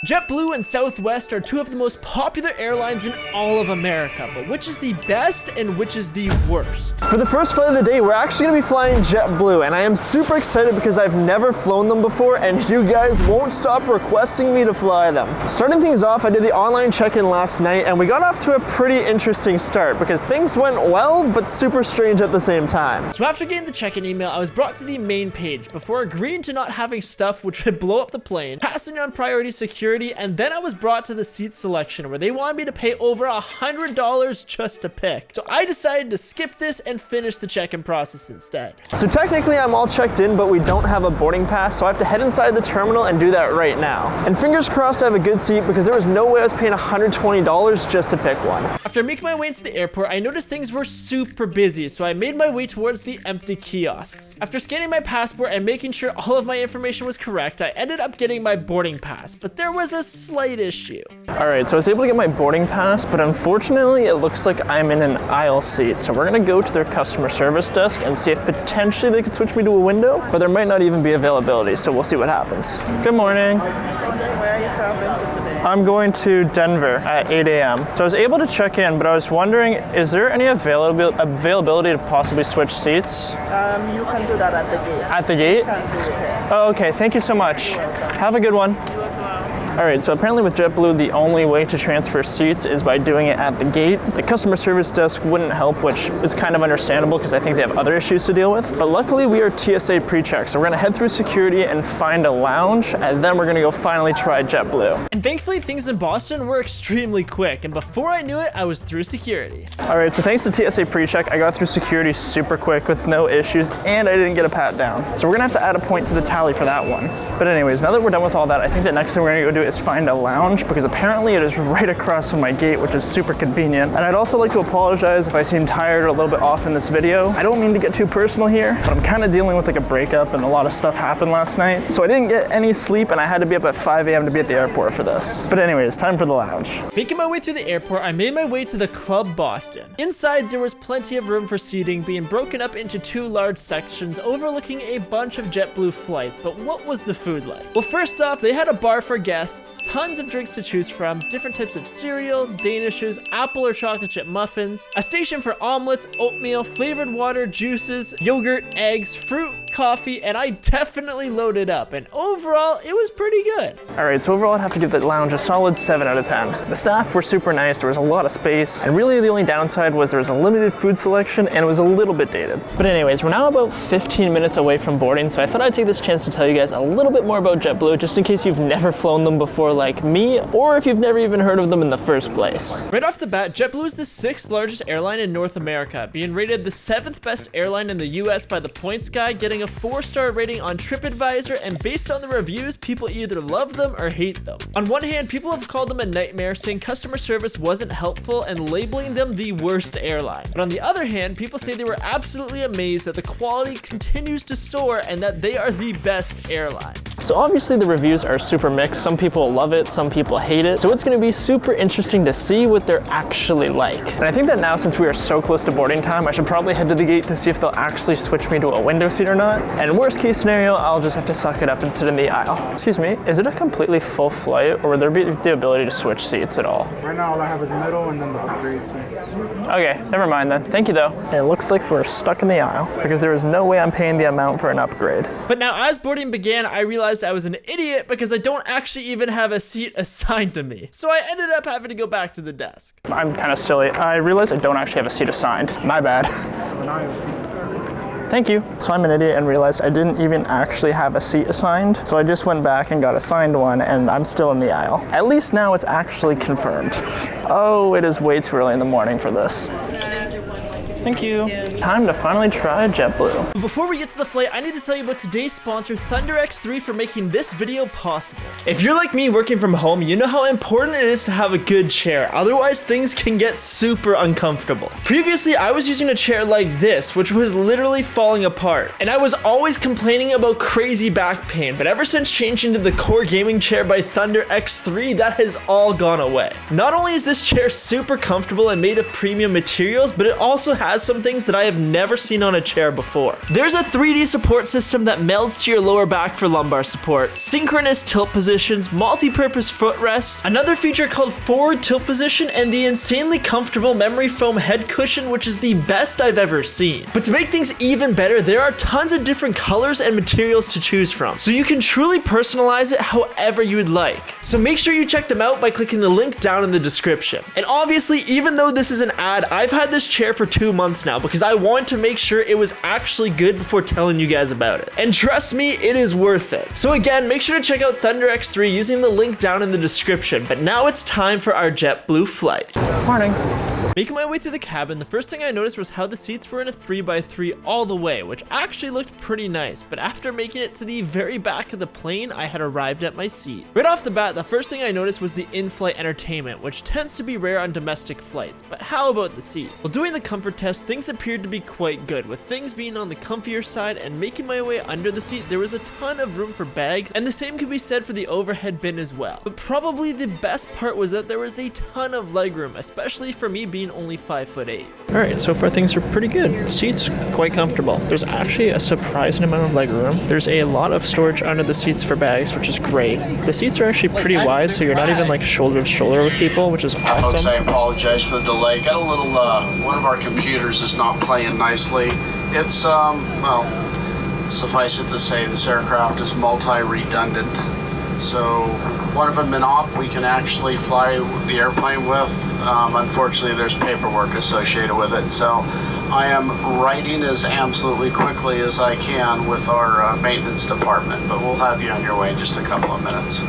JetBlue and Southwest are two of the most popular airlines in all of America, but which is the best and which is the worst? For the first flight of the day, we're actually gonna be flying JetBlue, and I am super excited because I've never flown them before, and you guys won't stop requesting me to fly them. Starting things off, I did the online check-in last night, and we got off to a pretty interesting start because things went well, but super strange at the same time. So after getting the check-in email, I was brought to the main page before agreeing to not having stuff which would blow up the plane, passing on priority security, and then I was brought to the seat selection where they wanted me to pay over $100 just to pick. So I decided to skip this and finish the check-in process instead. So technically I'm all checked in, but we don't have a boarding pass, so I have to head inside the terminal and do that right now. And fingers crossed I have a good seat because there was no way I was paying $120 just to pick one. After making my way into the airport, I noticed things were super busy, so I made my way towards the empty kiosks. After scanning my passport and making sure all of my information was correct, I ended up getting my boarding pass, but there was a slight issue. All right, so I was able to get my boarding pass, but unfortunately it looks like I'm in an aisle seat. So we're gonna go to their customer service desk and see if potentially they could switch me to a window, but there might not even be availability, so we'll see what happens. Good morning. Where are you traveling to today? I'm going to Denver at 8 a.m. So I was able to check in, but I was wondering, is there any availability to possibly switch seats? You can do that at the gate. At the gate? You can do it here. Oh, okay, thank you so much. Have a good one. All right, so apparently with JetBlue, the only way to transfer seats is by doing it at the gate. The customer service desk wouldn't help, which is kind of understandable because I think they have other issues to deal with. But luckily we are TSA pre-checked, so we're gonna head through security and find a lounge, and then we're gonna go finally try JetBlue. And thankfully things in Boston were extremely quick, and before I knew it, I was through security. All right, so thanks to TSA pre-check, I got through security super quick with no issues, and I didn't get a pat down. So we're gonna have to add a point to the tally for that one. But anyways, now that we're done with all that, I think the next thing we're gonna go do is find a lounge, because apparently it is right across from my gate, which is super convenient. And I'd also like to apologize if I seem tired or a little bit off in this video. I don't mean to get too personal here, but I'm kind of dealing with like a breakup and a lot of stuff happened last night. So I didn't get any sleep and I had to be up at 5 a.m. to be at the airport for this. But anyways, time for the lounge. Making my way through the airport, I made my way to the Club Boston. Inside, there was plenty of room for seating, being broken up into two large sections overlooking a bunch of JetBlue flights. But what was the food like? Well, first off, they had a bar for guests, tons of drinks to choose from, different types of cereal, danishes, apple or chocolate chip muffins, a station for omelets, oatmeal, flavored water, juices, yogurt, eggs, fruit, coffee, and I definitely loaded up, and overall it was pretty good. All right, so overall I'd have to give the lounge a solid 7 out of 10. The staff were super nice, there was a lot of space, and really the only downside was there was a limited food selection and it was a little bit dated. But anyways, we're now about 15 minutes away from boarding, so I thought I'd take this chance to tell you guys a little bit more about JetBlue, just in case you've never flown them before like me, or if you've never even heard of them in the first place. Right off the bat, JetBlue is the 6th largest airline in North America, being rated the 7th best airline in the US by the Points Guy, getting a 4-star rating on TripAdvisor, and based on the reviews, people either love them or hate them. On one hand, people have called them a nightmare, saying customer service wasn't helpful and labeling them the worst airline. But on the other hand, people say they were absolutely amazed that the quality continues to soar and that they are the best airline. So obviously the reviews are super mixed. Some people love it, some people hate it. So it's gonna be super interesting to see what they're actually like. And I think that now, since we are so close to boarding time, I should probably head to the gate to see if they'll actually switch me to a window seat or not. And worst case scenario, I'll just have to suck it up and sit in the aisle. Excuse me, is it a completely full flight, or would there be the ability to switch seats at all? Right now all I have is middle and then the upgrade seats. Okay, never mind then. Thank you though. And it looks like we're stuck in the aisle because there is no way I'm paying the amount for an upgrade. But now as boarding began, I realized I was an idiot because I don't actually even have a seat assigned to me. So I ended up having to go back to the desk. I'm kind of silly. I realized I don't actually have a seat assigned. My bad. And I have a seat. Thank you. So I'm an idiot and realized I didn't even actually have a seat assigned. So I just went back and got assigned one, and I'm still in the aisle. At least now it's actually confirmed. Oh, it is way too early in the morning for this. Thank you. Time to finally try JetBlue. But before we get to the flight, I need to tell you about today's sponsor, Thunder X3, for making this video possible. If you're like me working from home, you know how important it is to have a good chair. Otherwise, things can get super uncomfortable. Previously, I was using a chair like this, which was literally falling apart. And I was always complaining about crazy back pain. But ever since changing to the Core Gaming Chair by Thunder X3, that has all gone away. Not only is this chair super comfortable and made of premium materials, but it also has has some things that I have never seen on a chair before. There's a 3D support system that melds to your lower back for lumbar support, synchronous tilt positions, multi-purpose footrest, another feature called forward tilt position, and the insanely comfortable memory foam head cushion, which is the best I've ever seen. But to make things even better, there are tons of different colors and materials to choose from, so you can truly personalize it however you would like. So make sure you check them out by clicking the link down in the description. And obviously, even though this is an ad, I've had this chair for 2 months now because I wanted to make sure it was actually good before telling you guys about it. And trust me, it is worth it. So again, make sure to check out Thunder X3 using the link down in the description. But now it's time for our JetBlue flight. Morning. Making my way through the cabin, the first thing I noticed was how the seats were in a 3x3 all the way, which actually looked pretty nice, but after making it to the very back of the plane, I had arrived at my seat. Right off the bat, the first thing I noticed was the in-flight entertainment, which tends to be rare on domestic flights, but how about the seat? While doing the comfort test, things appeared to be quite good, with things being on the comfier side, and making my way under the seat, there was a ton of room for bags, and the same could be said for the overhead bin as well. But probably the best part was that there was a ton of legroom, especially for me being only 5'8". Alright, so far things are pretty good. The seat's quite comfortable. There's actually a surprising amount of legroom. There's a lot of storage under the seats for bags, which is great. The seats are actually pretty wide, so you're not even like shoulder to shoulder with people, which is awesome. Folks, I apologize for the delay. Got a little, one of our computers is not playing nicely. It's, well, suffice it to say, this aircraft is multi-redundant. So one of them in op we can actually fly the airplane with. Unfortunately, there's paperwork associated with it. So I am writing as absolutely quickly as I can with our maintenance department, but we'll have you on your way in just a couple of minutes.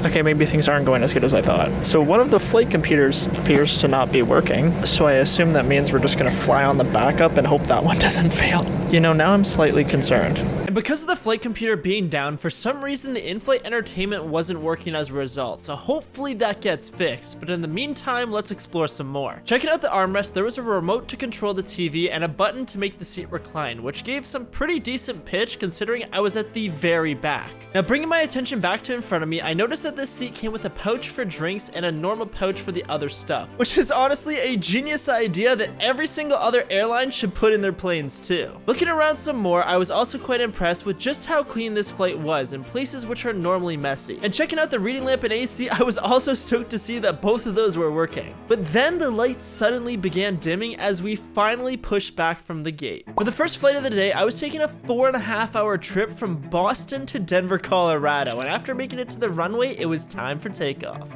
Okay, maybe things aren't going as good as I thought. So one of the flight computers appears to not be working, so I assume that means we're just gonna fly on the backup and hope that one doesn't fail. You know, now I'm slightly concerned. And because of the flight computer being down, for some reason the in-flight entertainment wasn't working as a result, so hopefully that gets fixed. But in the meantime, let's explore some more. Checking out the armrest, there was a remote to control the TV and a button to make the seat recline, which gave some pretty decent pitch considering I was at the very back. Now bringing my attention back to in front of me, I noticed that this seat came with a pouch for drinks and a normal pouch for the other stuff, which is honestly a genius idea that every single other airline should put in their planes too. Looking around some more, I was also quite impressed with just how clean this flight was in places which are normally messy. And checking out the reading lamp and AC, I was also stoked to see that both of those were working. But then the lights suddenly began dimming as we finally pushed back from the gate. For the first flight of the day, I was taking a 4.5-hour trip from Boston to Denver, Colorado, and after making it to the runway, it was time for takeoff.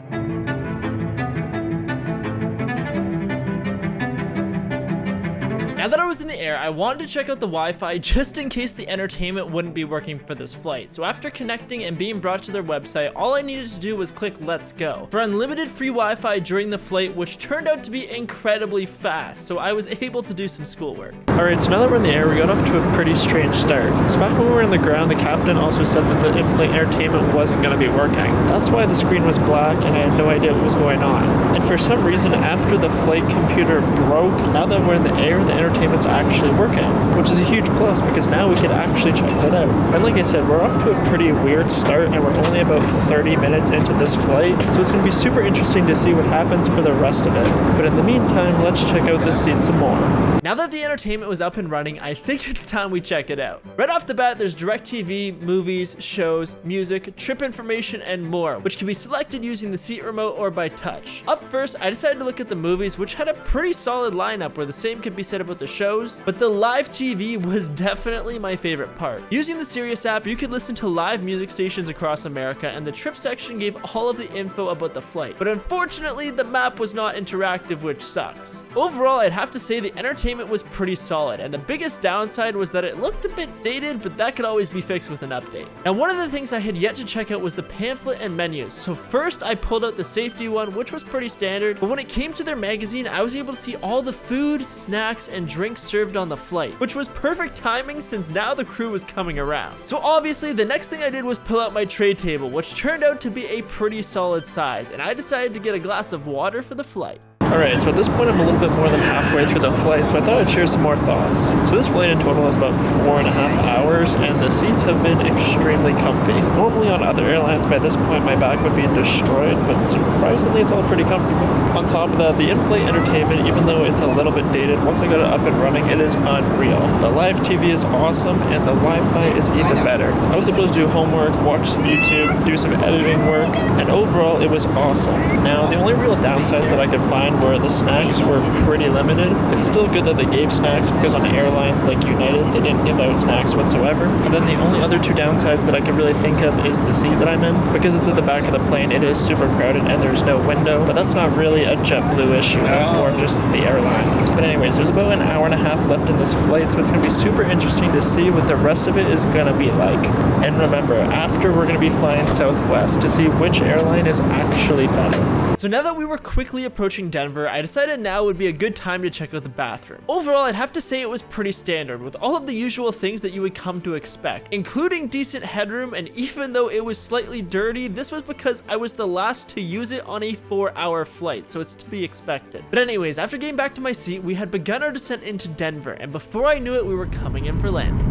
Now that I was in the air, I wanted to check out the Wi-Fi just in case the entertainment wouldn't be working for this flight. So after connecting and being brought to their website, all I needed to do was click Let's Go for unlimited free Wi-Fi during the flight, which turned out to be incredibly fast, so I was able to do some schoolwork. Alright, so now that we're in the air, we got off to a pretty strange start. So back when we were on the ground, the captain also said that the in-flight entertainment wasn't going to be working. That's why the screen was black and I had no idea what was going on. And for some reason, after the flight computer broke, now that we're in the air, the entertainment's actually working, which is a huge plus because now we can actually check that out. And like I said, we're off to a pretty weird start and we're only about 30 minutes into this flight, so it's going to be super interesting to see what happens for the rest of it. But in the meantime, let's check out this seat some more. Now that the entertainment was up and running, I think it's time we check it out. Right off the bat, there's DirecTV, movies, shows, music, trip information, and more, which can be selected using the seat remote or by touch. Up first, I decided to look at the movies, which had a pretty solid lineup where the same could be said about the shows, but the live TV was definitely my favorite part. Using the Sirius app, you could listen to live music stations across America, and the trip section gave all of the info about the flight. But unfortunately, the map was not interactive, which sucks. Overall, I'd have to say the entertainment was pretty solid, and the biggest downside was that it looked a bit dated, but that could always be fixed with an update. Now, one of the things I had yet to check out was the pamphlet and menus. So first, I pulled out the safety one, which was pretty standard, but when it came to their magazine, I was able to see all the food, snacks, and drinks served on the flight, which was perfect timing since now the crew was coming around. So obviously, the next thing I did was pull out my tray table, which turned out to be a pretty solid size, and I decided to get a glass of water for the flight. Alright, so at this point I'm a little bit more than halfway through the flight, so I thought I'd share some more thoughts. So this flight in total is about 4.5 hours, and the seats have been extremely comfy. Normally on other airlines by this point my back would be destroyed, but surprisingly it's all pretty comfortable. On top of that, the in-flight entertainment, even though it's a little bit dated, once I got it up and running, it is unreal. The live TV is awesome, and the Wi-Fi is even better. I was able to do homework, watch some YouTube, do some editing work, and overall it was awesome. Now, the only real downsides that I could find were the snacks were pretty limited. It's still good that they gave snacks because on airlines like United, they didn't give out snacks whatsoever. And then the only other two downsides that I could really think of is the seat that I'm in. Because it's at the back of the plane, it is super crowded and there's no window, but that's not really a JetBlue issue. That's more of just the airline. But anyways, there's about an hour and a half left in this flight, so it's going to be super interesting to see what the rest of it is going to be like. And remember, after we're going to be flying Southwest to see which airline is actually better. So now that we were quickly approaching Denver, I decided now would be a good time to check out the bathroom. Overall, I'd have to say it was pretty standard, with all of the usual things that you would come to expect, including decent headroom, and even though it was slightly dirty, this was because I was the last to use it on a 4-hour flight, so it's to be expected. But anyways, after getting back to my seat, we had begun our descent into Denver, and before I knew it, we were coming in for landing.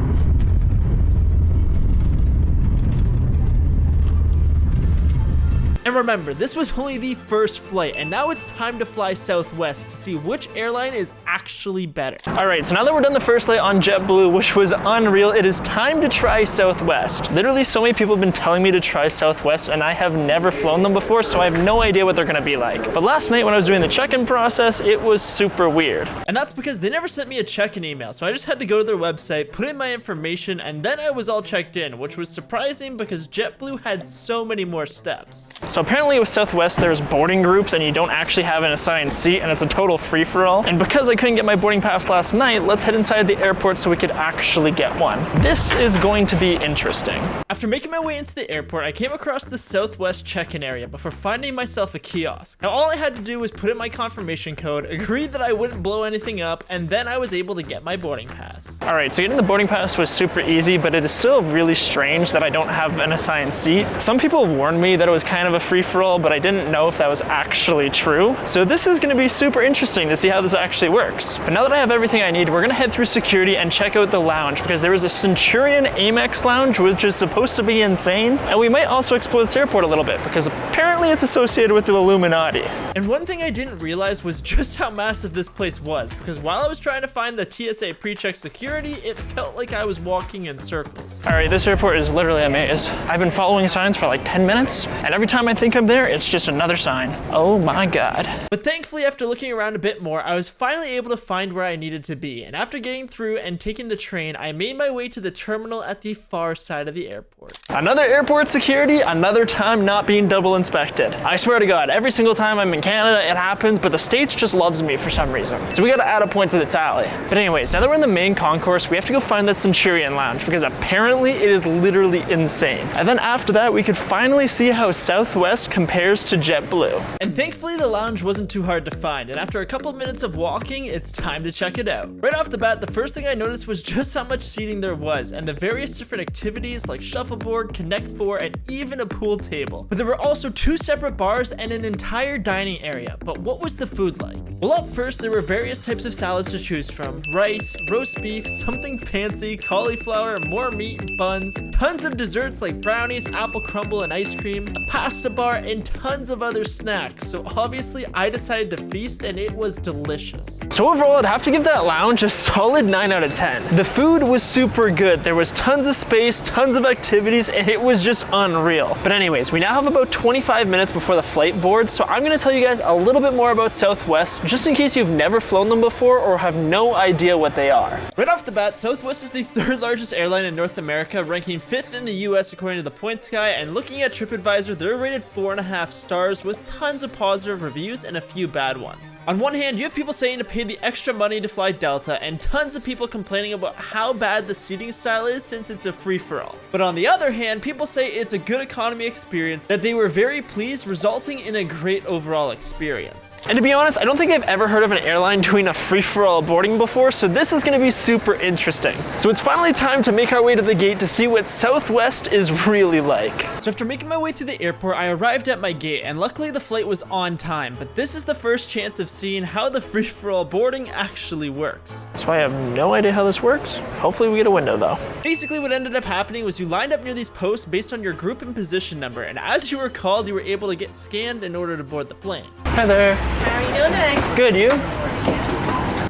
And remember, this was only the first flight, and now it's time to fly Southwest to see which airline is actually better. Alright, so now that we're done the first flight on JetBlue, which was unreal, it is time to try Southwest. Literally, so many people have been telling me to try Southwest, and I have never flown them before, so I have no idea what they're gonna be like. But last night when I was doing the check-in process, it was super weird. And that's because they never sent me a check-in email, so I just had to go to their website, put in my information, and then I was all checked in, which was surprising because JetBlue had so many more steps. So apparently with Southwest, there's boarding groups and you don't actually have an assigned seat and it's a total free-for-all. And because I couldn't get my boarding pass last night, let's head inside the airport so we could actually get one. This is going to be interesting. After making my way into the airport, I came across the Southwest check-in area before finding myself a kiosk. Now all I had to do was put in my confirmation code, agree that I wouldn't blow anything up, and then I was able to get my boarding pass. Alright, so getting the boarding pass was super easy, but it is still really strange that I don't have an assigned seat. Some people warned me that it was kind of a free-for-all, but I didn't know if that was actually true. So this is going to be super interesting to see how this actually works. But now that I have everything I need, we're going to head through security and check out the lounge, because there was a Centurion Amex lounge, which is supposed to be insane. And we might also explore this airport a little bit, because apparently it's associated with the Illuminati. And one thing I didn't realize was just how massive this place was, because while I was trying to find the TSA pre-check security, it felt like I was walking in circles. Alright, this airport is literally a maze. I've been following signs for like 10 minutes, and every time I think I'm there, it's just another sign. Oh my god. But thankfully, after looking around a bit more, I was finally able to find where I needed to be, and after getting through and taking the train, I made my way to the terminal at the far side of the airport. Another airport security, another time not being double inspected. I swear to god, every single time I'm in Canada, it happens, but the States just loves me for some reason. So we gotta add a point to the tally. But anyways, now that we're in the main concourse, we have to go find that Centurion lounge, because apparently it is literally insane. And then after that, we could finally see how Southwest compares to JetBlue. And thankfully the lounge wasn't too hard to find, and after a couple minutes of walking, it's time to check it out. Right off the bat, the first thing I noticed was just how much seating there was, and the various different activities like shuffleboard, Connect 4, and even a pool table. But there were also 2 separate bars and an entire dining area. But what was the food like? Well, up first, there were various types of salads to choose from: rice, roast beef, something fancy, cauliflower, more meat, buns, tons of desserts like brownies, apple crumble, and ice cream, a pasta bar, and tons of other snacks. So obviously I decided to feast, and it was delicious. So overall, I'd have to give that lounge a solid 9 out of 10. The food was super good. There was tons of space, tons of activities, and it was just unreal. But anyways, we now have about 25 minutes before the flight boards, so I'm gonna tell you guys a little bit more about Southwest, just in case you've never flown them before or have no idea what they are. Right off the bat, Southwest is the 3rd largest airline in North America, ranking 5th in the US according to the Points Guy, and looking at TripAdvisor, they're rated 4.5 stars with tons of positive reviews and a few bad ones. On one hand, you have people saying to pay the extra money to fly Delta, and tons of people complaining about how bad the seating style is since it's a free-for-all. But on the other hand, people say it's a good economy experience, that they were very pleased, resulting in a great overall experience. And to be honest, I don't think I've ever heard of an airline doing a free-for-all boarding before, so this is going to be super interesting. So it's finally time to make our way to the gate to see what Southwest is really like. So after making my way through the airport, I arrived at my gate, and luckily the flight was on time, but this is the first chance of seeing how the free-for-all boarding actually works. So I have no idea how this works. Hopefully we get a window though. Basically what ended up happening was you lined up near these posts based on your group and position number, and as you were called, you were able to get scanned in order to board the plane. Hi there. How are you doing today? Good, you?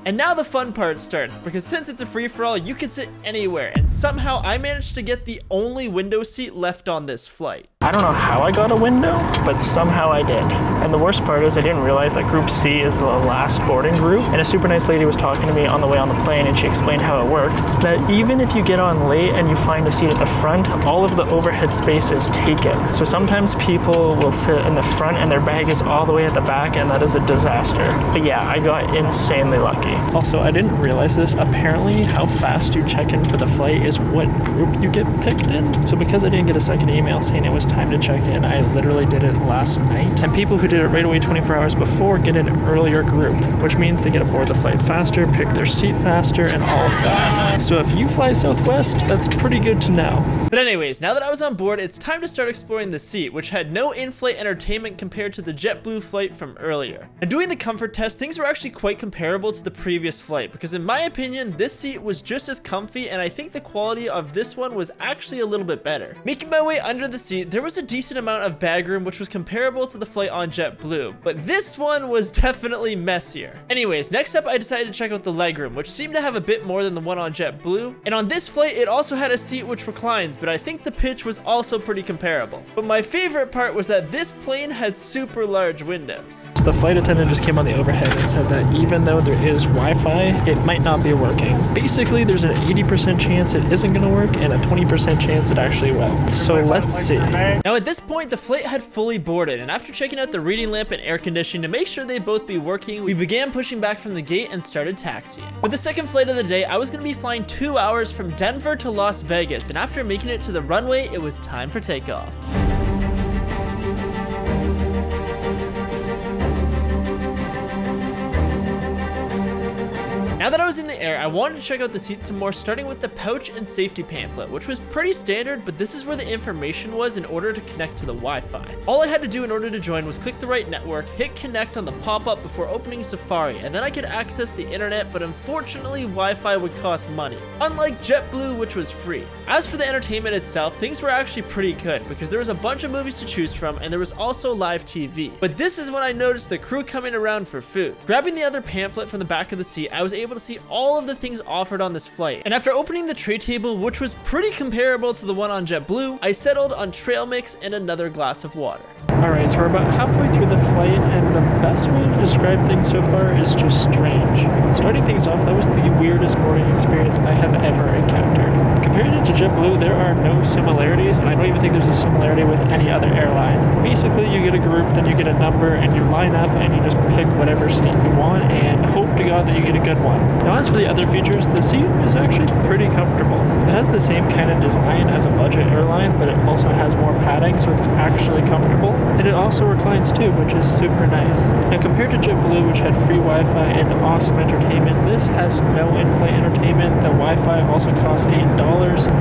And now the fun part starts, because since it's a free-for-all, you can sit anywhere, and somehow I managed to get the only window seat left on this flight. I don't know how I got a window, but somehow I did. And the worst part is I didn't realize that Group C is the last boarding group. And a super nice lady was talking to me on the way on the plane, and she explained how it worked. That even if you get on late and you find a seat at the front, all of the overhead space is taken. So sometimes people will sit in the front and their bag is all the way at the back, and that is a disaster. But yeah, I got insanely lucky. Also, I didn't realize this. Apparently, how fast you check in for the flight is what group you get picked in. So because I didn't get a second email saying it was time to check in, I literally did it last night. And people who did it right away 24 hours before get an earlier group, which means they get aboard the flight faster, pick their seat faster, and all of that. So if you fly Southwest, that's pretty good to know. But anyways, now that I was on board, it's time to start exploring the seat, which had no in-flight entertainment compared to the JetBlue flight from earlier. And doing the comfort test, things were actually quite comparable to the previous flight, because in my opinion, this seat was just as comfy, and I think the quality of this one was actually a little bit better. Making my way under the seat, there was a decent amount of bag room, which was comparable to the flight on JetBlue, but this one was definitely messier. Anyways, next up I decided to check out the legroom, which seemed to have a bit more than the one on JetBlue, and on this flight it also had a seat which reclines, but I think the pitch was also pretty comparable. But my favorite part was that this plane had super large windows. So the flight attendant just came on the overhead and said that even though there is Wi-Fi, it might not be working. Basically, there's an 80% chance it isn't going to work and a 20% chance it actually will. So let's see. Now at this point, the flight had fully boarded, and after checking out the reading lamp and air conditioning to make sure they both be working, we began pushing back from the gate and started taxiing. For the second flight of the day, I was going to be flying 2 hours from Denver to Las Vegas, and after making it to the runway, it was time for takeoff. Now that I was in the air, I wanted to check out the seats some more, starting with the pouch and safety pamphlet, which was pretty standard, but this is where the information was in order to connect to the Wi-Fi. All I had to do in order to join was click the right network, hit connect on the pop-up before opening Safari, and then I could access the internet, but unfortunately Wi-Fi would cost money, unlike JetBlue, which was free. As for the entertainment itself, things were actually pretty good, because there was a bunch of movies to choose from, and there was also live TV. But this is when I noticed the crew coming around for food. Grabbing the other pamphlet from the back of the seat, I was able to see all of the things offered on this flight, and after opening the tray table, which was pretty comparable to the one on JetBlue, I settled on trail mix and another glass of water. Alright, so we're about halfway through the flight, and the best way to describe things so far is just strange. Starting things off, that was the weirdest boarding experience I have ever encountered. Comparing it to JetBlue, there are no similarities, and I don't even think there's a similarity with any other airline. Basically, you get a group, then you get a number, and you line up, and you just pick whatever seat you want, and hope to God that you get a good one. Now, as for the other features, the seat is actually pretty comfortable. It has the same kind of design as a budget airline, but it also has more padding, so it's actually comfortable. And it also reclines too, which is super nice. Now compared to JetBlue, which had free Wi-Fi and awesome entertainment, this has no in-flight entertainment. The Wi-Fi also costs $8,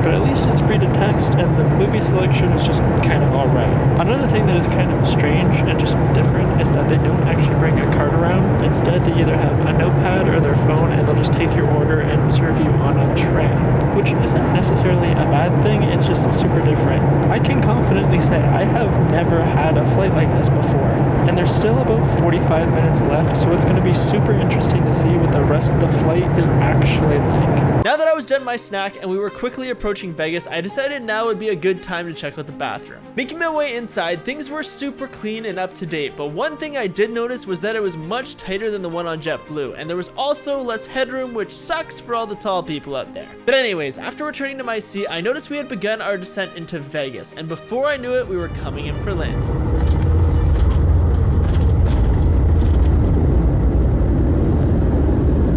but at least it's free to text, and the movie selection is just kind of alright. Another thing that is kind of strange and just different is that they don't actually bring a cart around. Instead, they either have a notepad or their phone, and they'll just take your order and serve you on a tray, which isn't necessarily a bad thing, it's just super different. I can confidently say I have never had a flight like this before, and there's still about 45 minutes left, so it's going to be super interesting to see what the rest of the flight is actually like. Now that I was done my snack and we were quickly approaching Vegas, I decided now would be a good time to check out the bathroom. Making my way inside, things were super clean and up to date, but one thing I did notice was that it was much tighter than the one on JetBlue, and there was also less headroom, which sucks for all the tall people out there. But anyways, after returning to my seat, I noticed we had begun our descent into Vegas, and before I knew it, we were coming in for landing.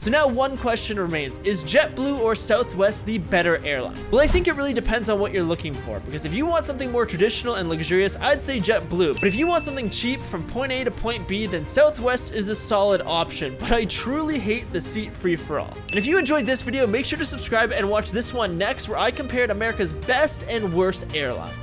So now one question remains, is JetBlue or Southwest the better airline? Well, I think it really depends on what you're looking for, because if you want something more traditional and luxurious, I'd say JetBlue, but if you want something cheap from point A to point B, then Southwest is a solid option, but I truly hate the seat free-for-all. And if you enjoyed this video, make sure to subscribe and watch this one next, where I compared America's best and worst airlines.